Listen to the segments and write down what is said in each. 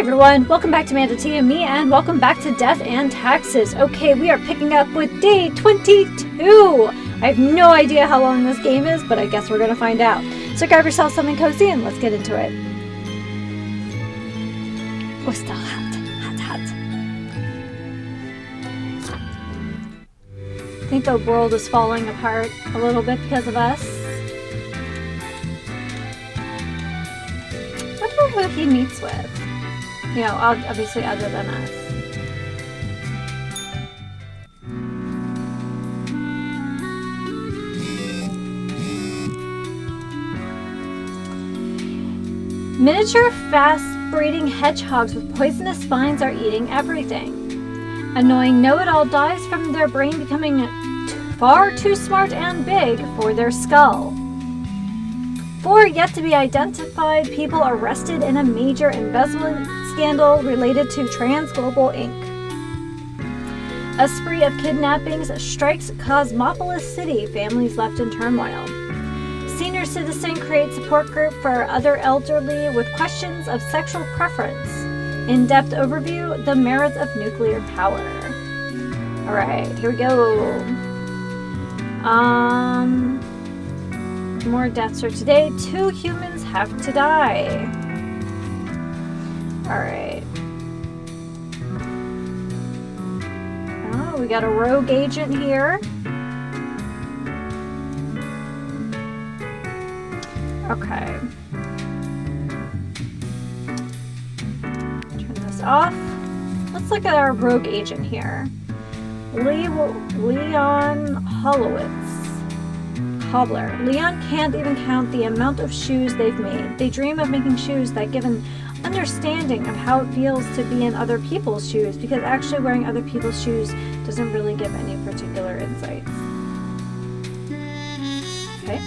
everyone, welcome back to Manda T and me, and welcome back to Death and Taxes. Okay, we are picking up with day 22. I have no idea how long this game is, but I guess we're going to find out. So grab yourself something cozy and let's get into it. Oh, still hot. I think the world is falling apart a little bit because of us. I wonder who he meets with. You know, obviously other than us. Miniature fast-breeding hedgehogs with poisonous spines are eating everything. Annoying know-it-all dies from their brain becoming far too smart and big for their skull. 4 yet-to-be-identified people arrested in a major embezzlement scandal related to Transglobal Inc. A spree of kidnappings strikes Cosmopolis City, families left in turmoil. Senior citizen creates support group for other elderly with questions of sexual preference. In-depth overview, the merits of nuclear power. Alright, here we go. More deaths for today. 2 humans have to die. Alright. Oh, we got a rogue agent here. Okay. Turn this off. Let's look at our rogue agent here. Leon Cobbler. Leon can't even count the amount of shoes they've made. They dream of making shoes that give an understanding of how it feels to be in other people's shoes, because actually wearing other people's shoes doesn't really give any particular insights. Okay.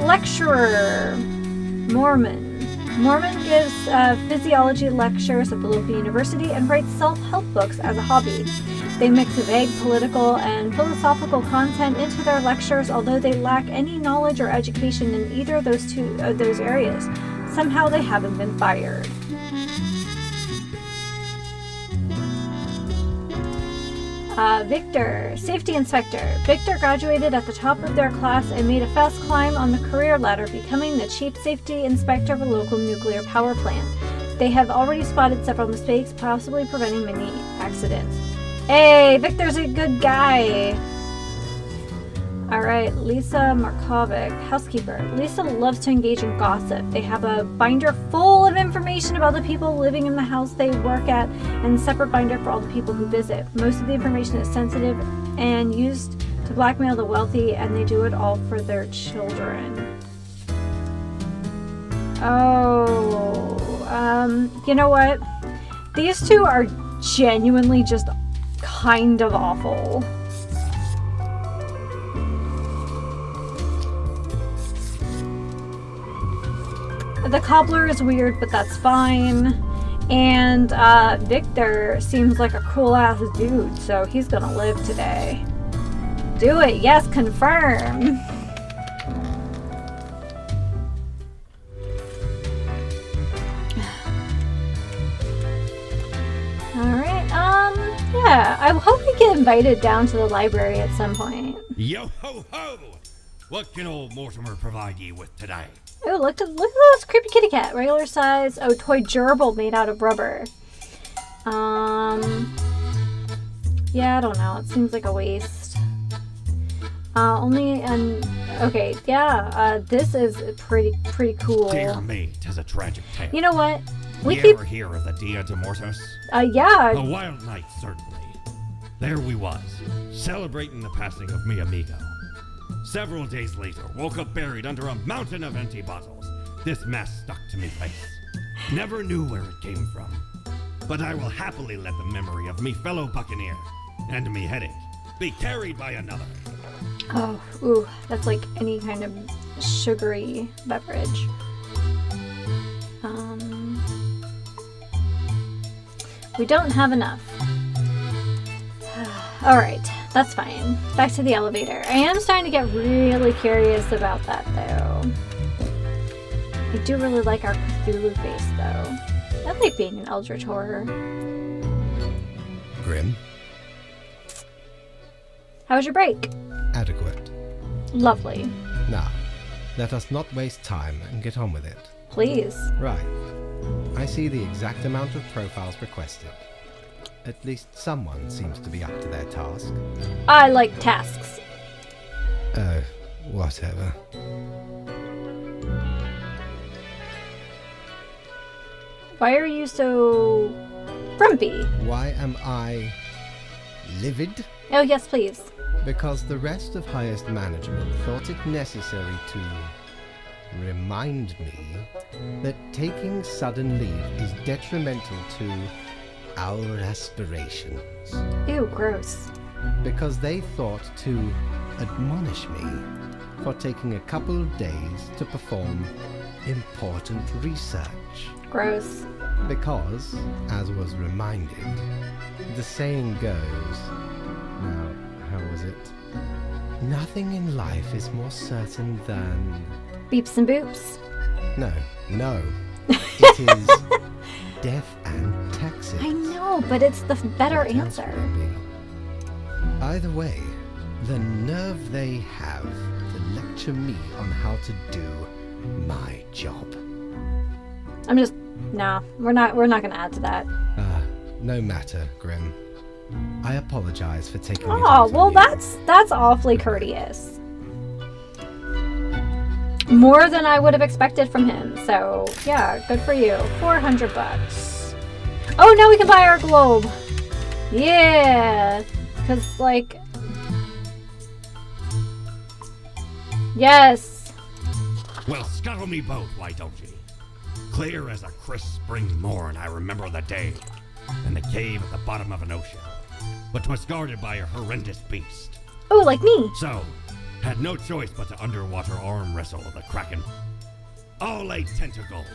Lecturer. Mormon gives physiology lectures at the local university and writes self-help books as a hobby. They mix vague political and philosophical content into their lectures, although they lack any knowledge or education in either of those areas. Somehow they haven't been fired. Victor, safety inspector. Victor graduated at the top of their class and made a fast climb on the career ladder, becoming the chief safety inspector of a local nuclear power plant. They have already spotted several mistakes, possibly preventing many accidents. Hey, Victor's a good guy. Alright, Lisa Markovic, housekeeper. Lisa loves to engage in gossip. They have a binder full of information about the people living in the house they work at, and a separate binder for all the people who visit. Most of the information is sensitive and used to blackmail the wealthy, and they do it all for their children. Oh, you know what? These two are genuinely just kind of awful. The cobbler is weird, but that's fine. And Victor seems like a cool-ass dude, so he's gonna live today. Do it! Yes, confirm! Alright, yeah, I hope we get invited down to the library at some point. Yo ho ho! What can old Mortimer provide ye with today? Oh, look at this creepy kitty cat. Regular size. Oh, toy gerbil made out of rubber. Yeah, I don't know. It seems like a waste. Okay, yeah. This is pretty cool. Dear me, 'tis a tragic tale. You know what? Ever hear of the Dia de Mortis? Yeah. A wild night, certainly. There we was, celebrating the passing of mi amigo. Several days later, woke up buried under a mountain of empty bottles. This mess stuck to me face. Never knew where it came from. But I will happily let the memory of me fellow buccaneer and me headache be carried by another. Oh, ooh, that's like any kind of sugary beverage. We don't have enough. Alright, that's fine. Back to the elevator. I am starting to get really curious about that, though. I do really like our Cthulhu face, though. I like being an eldritch horror. Grim. How was your break? Adequate. Lovely. Now, let us not waste time and get on with it. Please. Right. I see the exact amount of profiles requested. At least someone seems to be up to their task. I like tasks. Oh, whatever. Why are you so grumpy? Why am I livid? Oh, yes, please. Because the rest of highest management thought it necessary to remind me that taking sudden leave is detrimental to our aspirations. Ew, gross. Because they thought to admonish me for taking a couple of days to perform important research. Gross. Because, as was reminded, the saying goes, now, how was it? Nothing in life is more certain than... Beeps and boops. No. It is death and taxes. I know, but it's the better What else answer. would it be? Either way, the nerve they have to lecture me on how to do my job. I'm just... Nah, we're not gonna add to that. No matter, Grim. I apologize for taking it Oh, out on well, you. that's awfully courteous. More than I would have expected from him. So, yeah, good for you. $400. Oh, now we can buy our globe. Yeah. Because, like... Yes. Well, scuttle me both, why don't ye? Clear as a crisp spring morn, I remember the day, in the cave at the bottom of an ocean. But 'twas guarded by a horrendous beast. Oh, like me. So, had no choice but to underwater arm wrestle the kraken. All 8 tentacles.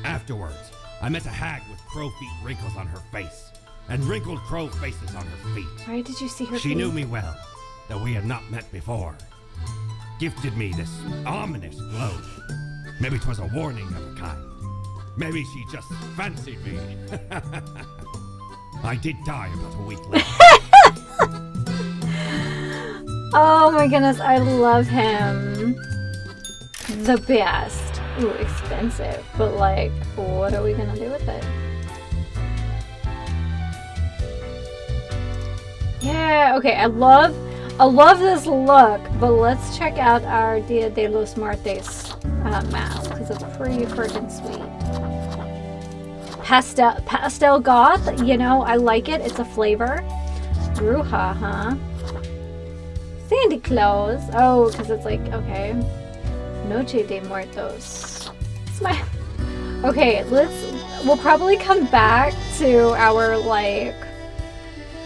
Afterwards, I met a hag with crow feet wrinkles on her face, and wrinkled crow faces on her feet. Why did you see her She feet? knew me well, though we had not met before. Gifted me this ominous globe. Maybe 'twas a warning of a kind. Maybe she just fancied me. I did die about a week later. Oh my goodness, I love him. The best. Ooh, expensive. But like, what are we gonna do with it? Yeah, okay, I love this look, but let's check out our Dia de los Muertos mask, because it's pretty freaking sweet. Pastel goth, you know, I like it. It's a flavor. Bruja, huh? Sandy Claus. Oh, because it's like, okay. Noche de Muertos. Smile. Okay, we'll probably come back to our, like,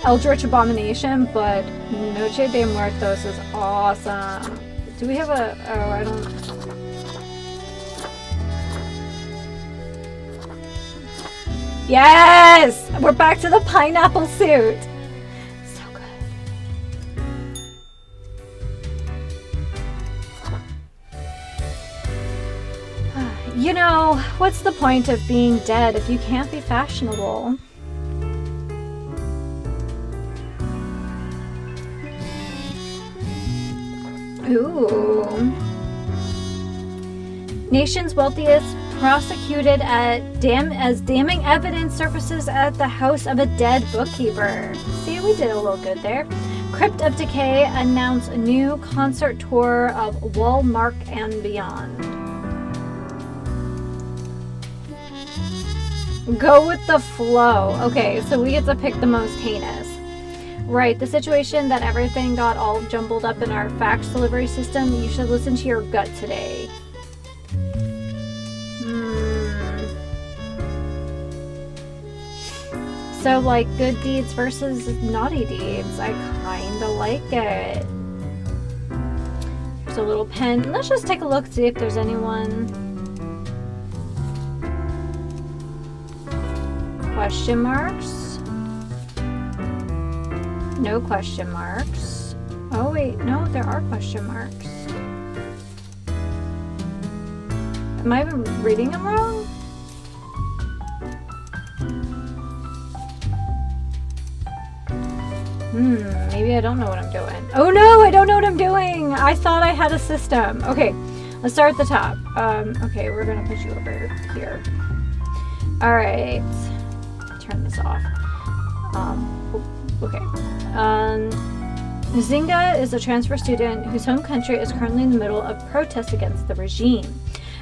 Eldritch Abomination, but Noche de Muertos is awesome. Do we have a... Oh, I don't... Yes! We're back to the pineapple suit. So good. You know, what's the point of being dead if you can't be fashionable? Ooh. Nation's wealthiest prosecuted as damning evidence surfaces at the house of a dead bookkeeper. See, we did a little good there. Crypt of Decay announced a new concert tour of Walmart and beyond. Go with the flow. Okay, so we get to pick the most heinous. Right, the situation that everything got all jumbled up in our fax delivery system, you should listen to your gut today. So, like, good deeds versus naughty deeds. I kinda like it. There's a little pen. Let's just take a look, see if there's anyone. Question marks? No question marks. Oh, wait. No, there are question marks. Am I reading them wrong? Maybe I don't know what I'm doing. Oh no, I don't know what I'm doing! I thought I had a system. Okay, let's start at the top. Okay, we're gonna put you over here. Alright. Turn this off. Okay. Nzinga is a transfer student whose home country is currently in the middle of protests against the regime.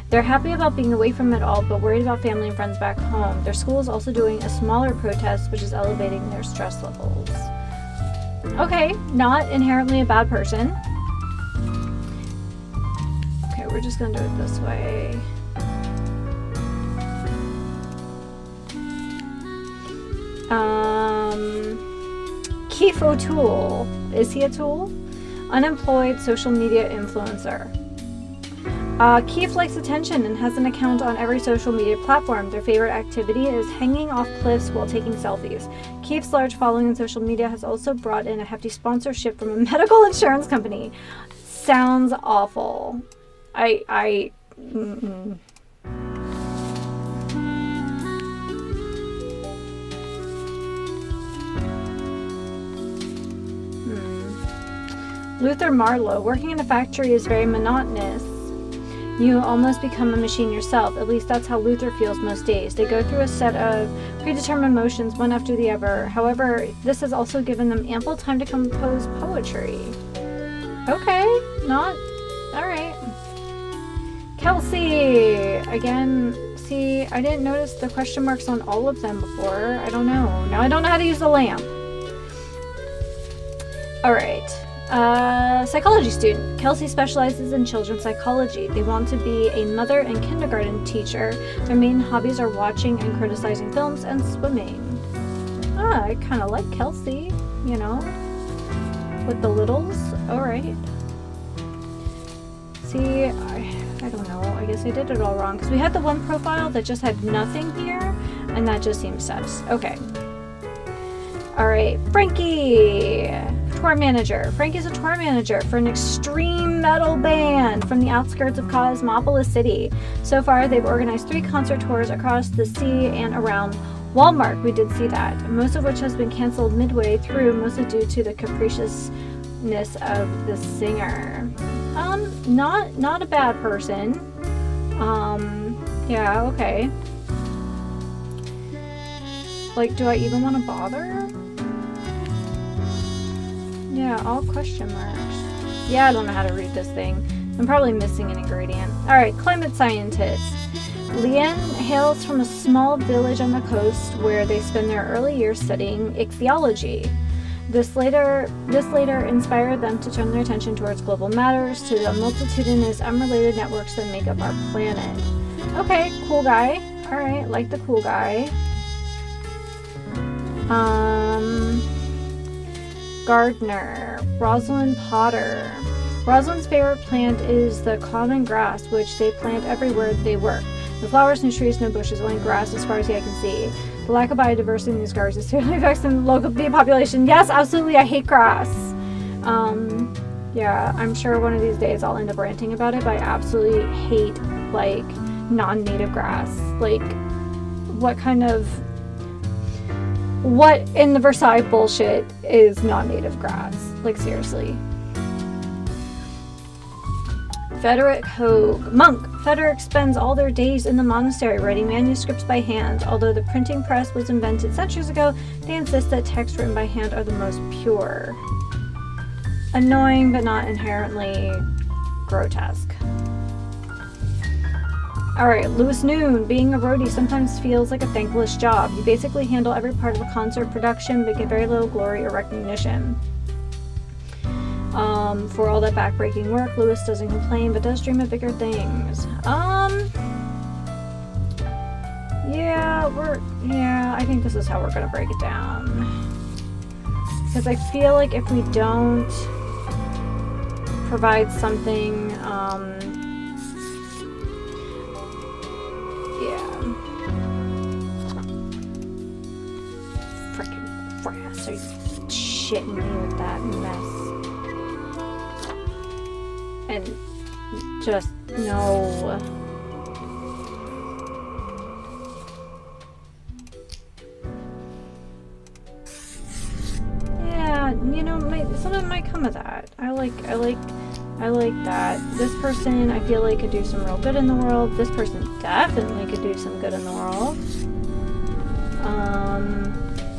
They're happy about being away from it all, but worried about family and friends back home. Their school is also doing a smaller protest, which is elevating their stress levels. Okay, not inherently a bad person. Okay, we're just gonna do it this way. Keith O'Toole. Is he a tool? Unemployed social media influencer. Keith likes attention and has an account on every social media platform. Their favorite activity is hanging off cliffs while taking selfies. Keith's large following on social media has also brought in a hefty sponsorship from a medical insurance company. Sounds awful. Luther Marlowe. Working in a factory is very monotonous. You almost become a machine yourself. At least that's how Luther feels most days. They go through a set of predetermined motions, one after the other. However, this has also given them ample time to compose poetry. Okay, not... Alright. Kelsey! Again, see, I didn't notice the question marks on all of them before. I don't know. Now I don't know how to use the lamp. Alright. Psychology student. Kelsey specializes in children's psychology. They want to be a mother and kindergarten teacher. Their main hobbies are watching and criticizing films and swimming. I kind of like Kelsey, you know, with the littles. Alright. See, I don't know. I guess I did it all wrong because we had the one profile that just had nothing here, and that just seems sus. Okay. Alright, Frankie! Tour manager. Frankie's a tour manager for an extreme metal band from the outskirts of Cosmopolis City. So far, they've organized 3 concert tours across the sea and around Walmart. We did see that, most of which has been canceled midway through, mostly due to the capriciousness of the singer. Not a bad person. Yeah, okay. Like, do I even want to bother? Yeah, all question marks. Yeah, I don't know how to read this thing. I'm probably missing an ingredient. Alright, climate scientist. Leanne hails from a small village on the coast where they spend their early years studying ichthyology. This later inspired them to turn their attention towards global matters, to the multitudinous unrelated networks that make up our planet. Okay, cool guy. Alright, like the cool guy. Gardener. Rosalind Potter. Rosalind's favorite plant is the common grass, which they plant everywhere they work. No flowers, no trees, no bushes, only grass as far as the eye can see. The lack of biodiversity in these gardens is seriously affecting the local bee population. Yes, absolutely, I hate grass. Yeah, I'm sure one of these days I'll end up ranting about it, but I absolutely hate, like, non-native grass. Like, what in the Versailles bullshit is non-native grass? Like, seriously. Frederick Hogue. Monk. Frederick spends all their days in the monastery writing manuscripts by hand. Although the printing press was invented centuries ago, they insist that texts written by hand are the most pure. Annoying, but not inherently grotesque. Alright, Louis Noon. Being a roadie sometimes feels like a thankless job. You basically handle every part of a concert production, but get very little glory or recognition. For all that backbreaking work, Louis doesn't complain, but does dream of bigger things. Yeah, I think this is how we're gonna break it down. Because I feel like if we don't provide something, frickin' frass, are you shitting me with that mess? And just, no. I like that. This person, I feel like, could do some real good in the world. This person definitely could do some good in the world.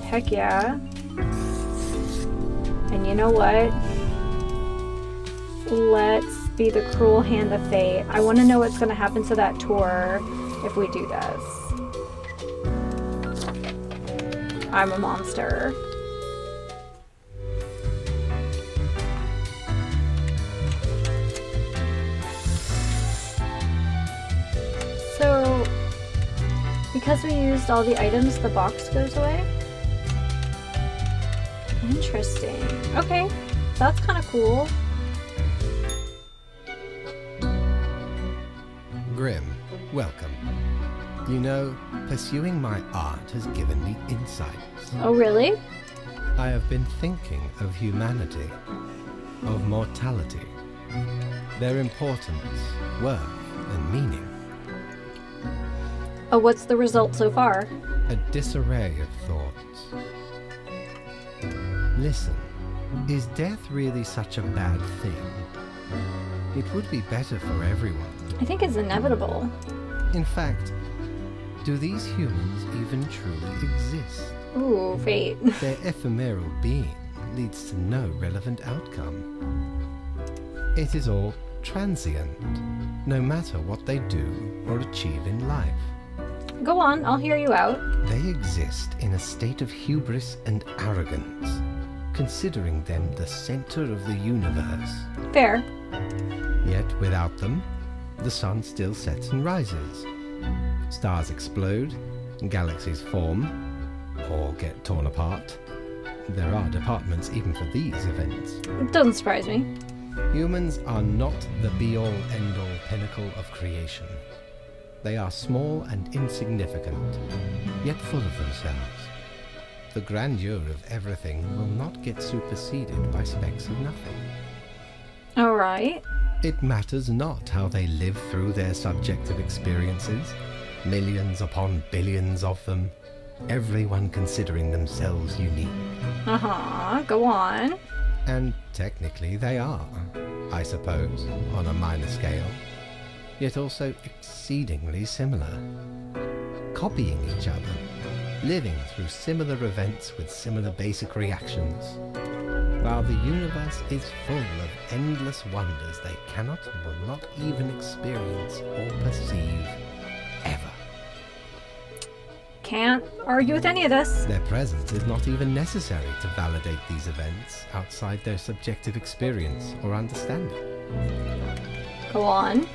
Heck yeah. And you know what? Let's be the cruel hand of fate. I want to know what's going to happen to that tour if we do this. I'm a monster. So, because we used all the items, the box goes away? Interesting. Okay, that's kind of cool. Grim, welcome. You know, pursuing my art has given me insights. Oh, really? I have been thinking of humanity, of mortality, their importance, worth, and meaning. Oh, what's the result so far? A disarray of thoughts. Listen, is death really such a bad thing? It would be better for everyone. I think it's inevitable. In fact, do these humans even truly exist? Ooh, fate. Their ephemeral being leads to no relevant outcome. It is all transient, no matter what they do or achieve in life. Go on, I'll hear you out. They exist in a state of hubris and arrogance, considering them the center of the universe. Fair. Yet without them, the sun still sets and rises. Stars explode, galaxies form, or get torn apart. There are departments even for these events. It doesn't surprise me. Humans are not the be-all, end-all pinnacle of creation. They are small and insignificant, yet full of themselves. The grandeur of everything will not get superseded by specks of nothing. Alright. It matters not how they live through their subjective experiences, millions upon billions of them, everyone considering themselves unique. Uh-huh, go on. And technically they are, I suppose, on a minor scale, yet also exceedingly similar. Copying each other, living through similar events with similar basic reactions, while the universe is full of endless wonders they cannot and will not even experience or perceive ever. Can't argue with any of this. Their presence is not even necessary to validate these events outside their subjective experience or understanding. Go on.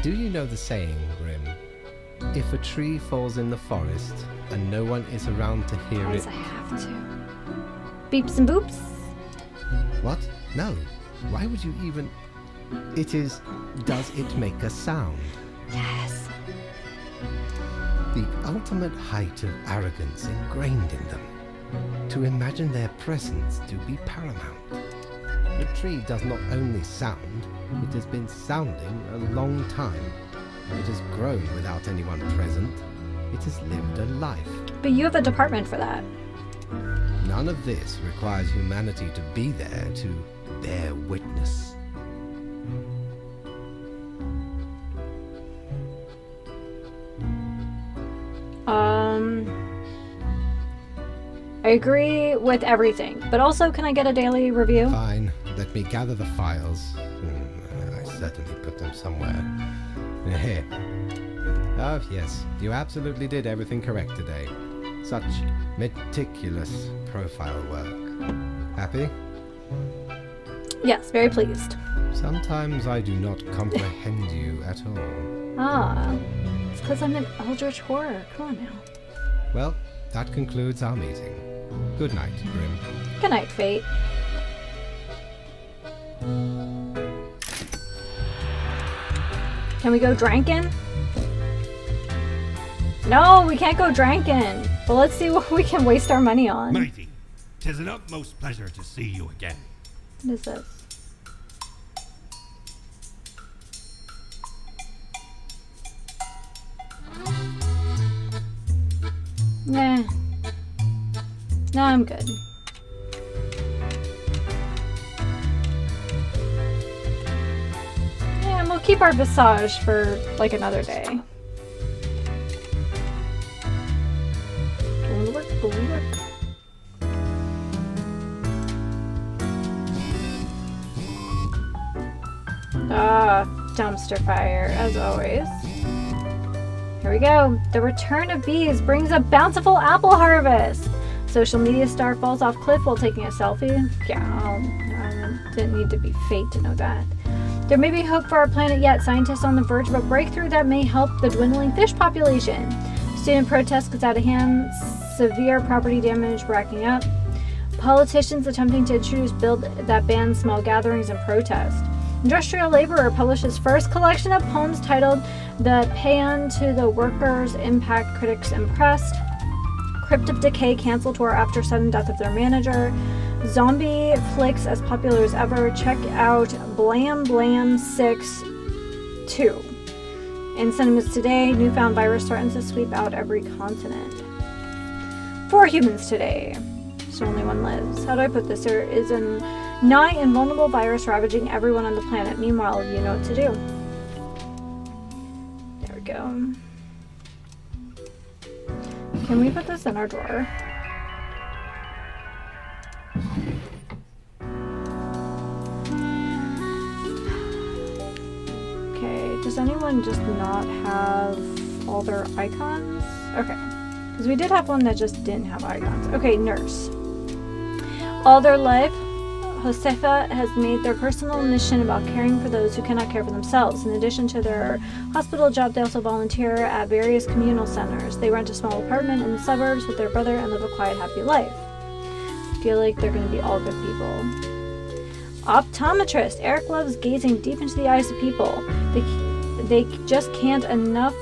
Do you know the saying, Grim? If a tree falls in the forest and no one is around to hear Guys, it... I have to. Beeps and boops? What? No. Why would you even... It is... Does it make a sound? Yes. The ultimate height of arrogance ingrained in them. To imagine their presence to be paramount. The tree does not only sound, it has been sounding a long time. It has grown without anyone present. It has lived a life. But you have a department for that. None of this requires humanity to be there to bear witness. I agree with everything, but also can I get a daily review? Fine, let me gather the files. I certainly put them somewhere. Here. Oh, yes, you absolutely did everything correct today. Such meticulous profile work. Happy? Yes, very pleased. Sometimes I do not comprehend you at all. Ah, it's because I'm an eldritch horror. Come on now. Well, that concludes our meeting. Good night, Grim. Good night, Fate. Can we go drinking? No, we can't go drinking. But let's see what we can waste our money on. Mighty, 'tis an utmost pleasure to see you again. What is this? Nah. No, I'm good. We'll keep our visage for like another day. Ah, dumpster fire, as always. Here we go. The return of bees brings a bountiful apple harvest. Social media star falls off cliff while taking a selfie. Yeah, didn't need to be fate to know that. There may be hope for our planet yet. Scientists on the verge of a breakthrough that may help the dwindling fish population. Student protest gets out of hand. Severe property damage racking up. Politicians attempting to introduce bill that bans small gatherings and protest. Industrial laborer publishes first collection of poems titled The Paean to the Workers. Impact critics impressed. Crypt of Decay canceled tour after sudden death of their manager. Zombie flicks as popular as ever. Check out Blam Blam 6 2. In cinemas today, newfound virus threatens to sweep out every continent. 4 humans today. So only one lives. How do I put this? There is a nigh invulnerable virus ravaging everyone on the planet. Meanwhile, you know what to do. There we go. Can we put this in our drawer? Okay, does anyone just not have all their icons? Okay, because we did have one that just didn't have icons. Okay, nurse. All their life, Josefa has made their personal mission about caring for those who cannot care for themselves. In addition to their hospital job, they also volunteer at various communal centers. They rent a small apartment in the suburbs with their brother and live a quiet, happy life. I feel like they're going to be all good people. Optometrist. Eric loves gazing deep into the eyes of people. They just can't enough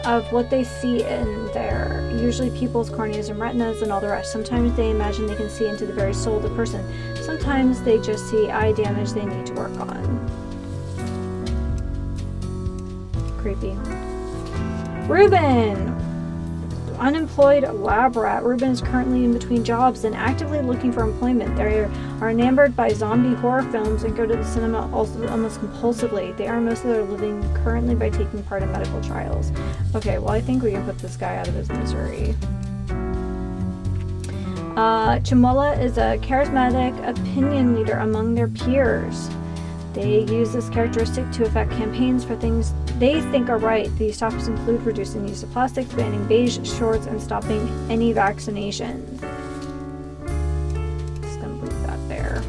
of what they see in there. Usually people's corneas and retinas and all the rest. Sometimes they imagine they can see into the very soul of the person. Sometimes they just see eye damage they need to work on. Creepy. Ruben! Unemployed lab rat. Ruben is currently in between jobs and actively looking for employment. They are enamored by zombie horror films and go to the cinema also almost compulsively. They earn most of their living currently by taking part in medical trials. Okay, well I think we can put this guy out of his misery. Chimola is a charismatic opinion leader among their peers. They use this characteristic to affect campaigns for things they think are right. These topics include reducing the use of plastics, banning beige shorts, and stopping any vaccinations. Just gonna leave that there.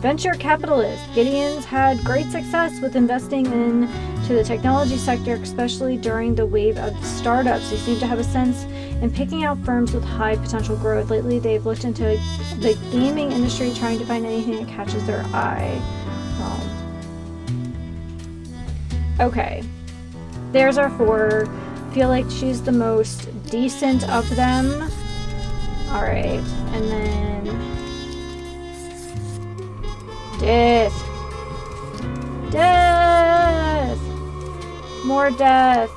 Venture capitalist. Gideon's had great success with investing into the technology sector, especially during the wave of startups. They seem to have a sense in picking out firms with high potential growth. Lately, they've looked into the gaming industry, trying to find anything that catches their eye. Okay, there's our 4. Feel like she's the most decent of them. All right, and then death, death, more death.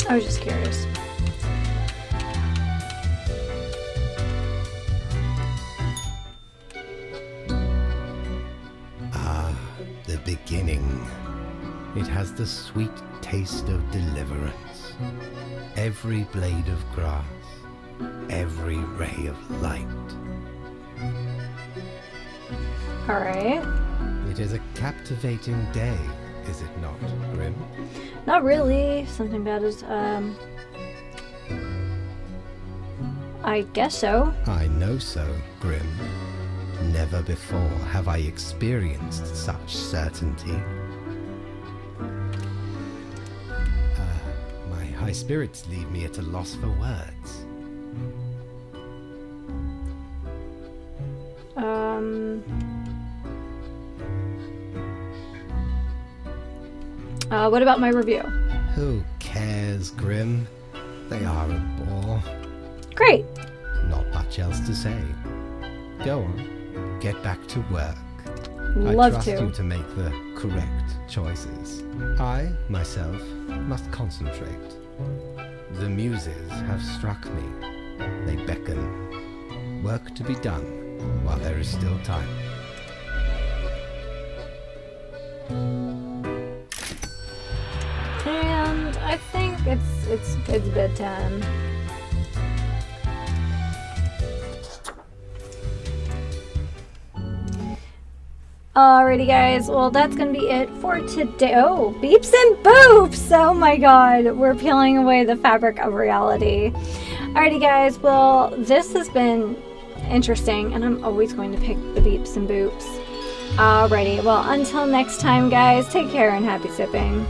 I was just curious. Ah, the beginning. It has the sweet taste of deliverance. Every blade of grass, every ray of light. All right. It is a captivating day, is it not, Grim? Not really. Something bad is, I guess so. I know so, Grim. Never before have I experienced such certainty. My high spirits leave me at a loss for words. What about my review? Who cares, Grim? They are a bore. Great. Not much else to say. Go on, get back to work. love I trust to. you to make the correct choices. I, myself, must concentrate. The muses have struck me. They beckon. Work to be done while there is still time. And I think it's kids' bedtime. Alrighty guys, well that's gonna be it for today. Oh, beeps and boops! Oh my god, we're peeling away the fabric of reality. Alrighty guys, well this has been interesting and I'm always going to pick the beeps and boops. Alrighty, well until next time guys, take care and happy sipping.